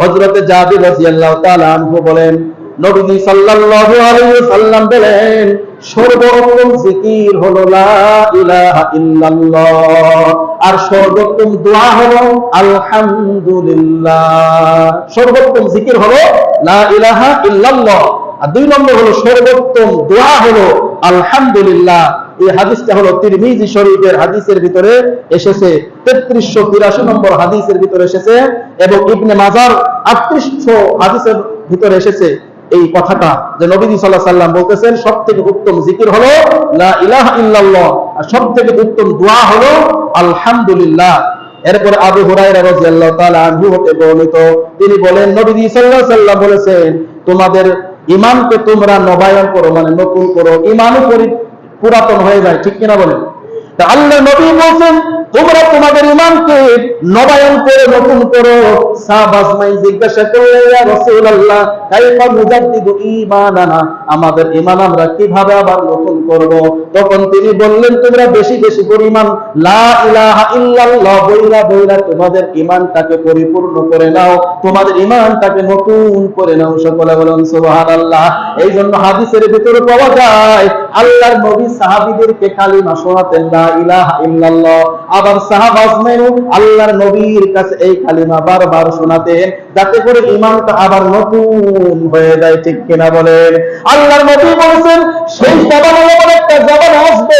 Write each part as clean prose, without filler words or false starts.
হযরত জাবির রাদিয়াল্লাহু তাআলা আনহু বলেন, নবীজি সাল্লাল্লাহু আলাইহি ওয়াসাল্লাম বলেন, সর্বোত্তম জিকির হলো লা ইলাহা ইল্লাল্লাহ, আর সর্বোত্তম দোয়া হলো আলহামদুলিল্লাহ। সর্বোত্তম জিকির হলো লা ইলাহা ইল্লাল্লাহ, আর 2 নম্বর হলো সর্বোত্তম দোয়া হলো আলহামদুলিল্লাহ। এই হাদিসটা হলো তিরমিজি শরীফের হাদিসের ভিতরে এসেছে, 3383 নম্বর হাদিসের ভিতরে এসেছে, এবং ইবনে মাজার 3800 হাদিসের ভিতরে এসেছে এই কথাটা, যে নবীজি সাল্লাল্লাহু আলাইহি ওয়াসাল্লাম বলতেছেন সবথেকে উত্তম জিকির হলো লা ইলাহা ইল্লাল্লাহ, আর সবথেকে উত্তম দোয়া হলো আলহামদুলিল্লাহ। এরপর আবু হুরায়রা রাদিয়াল্লাহু তাআলা আনহু হতে বর্ণিত, তিনি বলেন, নবীজি সাল্লাল্লাহু আলাইহি ওয়াসাল্লাম বলেছেন, তোমাদের ঈমানকে তোমরা নবায়ন করো, মানে নতুন করো, ঈমানও পুরাতন হয়ে যায়, ঠিক কিনা বলেন? তা আল্লাহর নবী বলেন, তোমরা তোমাদের ঈমানকে নবায়ন করে নতুন করো। সাহাবা জিজ্ঞাসা করলেন, ইয়া রাসূলুল্লাহ কাইফা নুজাদ্দিদু ঈমানানা, আমাদের ঈমান আমরা কিভাবে আবার নতুন করব? তখন তিনি বললেন, তোমরা বেশি বেশি পরিমাণ লা ইলাহা ইল্লাল্লাহ বইলা বইলা তোমাদের ঈমানটাকে পরিপূর্ণ করে নাও, তোমাদের ঈমানটাকে নতুন করে নাও। সকলে বলেন সুবহানাল্লাহ। এই জন্য হাদিসের ভিতরে পাওয়া যায় আল্লাহর নবী সাহাবীদেরকে কালিমা শোনাতেন লা ইলাহা ইল্লাল্লাহ, আবার সাহাবা আজমাইনও আল্লাহর নবীর কাছে এই কালিমা বারবার শোনাতেন, যাতে করে ঈমানটা আবার নতুন হয়ে যায়, ঠিক কিনা বলেন? আল্লাহর নবী বলেছেন, সেই জামানা এমন একটা জামানা আসবে,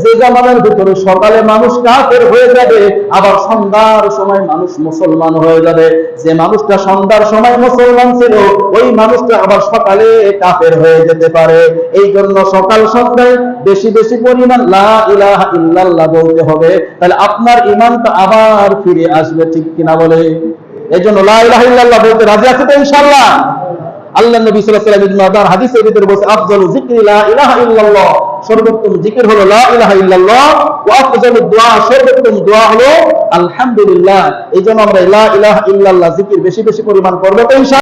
যে জামানার ভিতরে সকালে মানুষ কাফের হয়ে যাবে, আবার সন্ধ্যার সময় মানুষ মুসলমান হয়ে যাবে। যে মানুষটা সন্ধ্যার সময় মুসলমান ছিল, ওই মানুষটা আবার সকালে কাফের হয়ে যেতে পারে। এই জন্য সকাল সন্ধ্যায় বেশি বেশি পরিমাণ লা ইলাহা ইল্লাল্লাহ বলতে হবে, তাহলে আপনার ঈমানটা আবার ফিরে আসবে, ঠিক কিনা বলে? এই জন্য লা ইলাহা ইল্লাল্লাহ বলতে রাজি আছে তো ইনশাআল্লাহ? আল্লাহ নবী সাল্লাল্লাহু আলাইহি ওয়াসাল্লাম হাদিসের ভিতরে বলেছে, আফজালু যিকরি লা ইলাহা ইল্লাল্লাহ, সর্বোত্তম জিকির হলো লা ইলাহা ইল্লাল্লাহ, ওয়া আফজালুদ দুআ, সর্বোত্তম দোয়া হলো আলহামদুলিল্লাহ। এই জন্য আমরা লা ইলাহা ইল্লাল্লাহ জিকির বেশি বেশি পরিমাণ করব তো ইনশাআল্লাহ।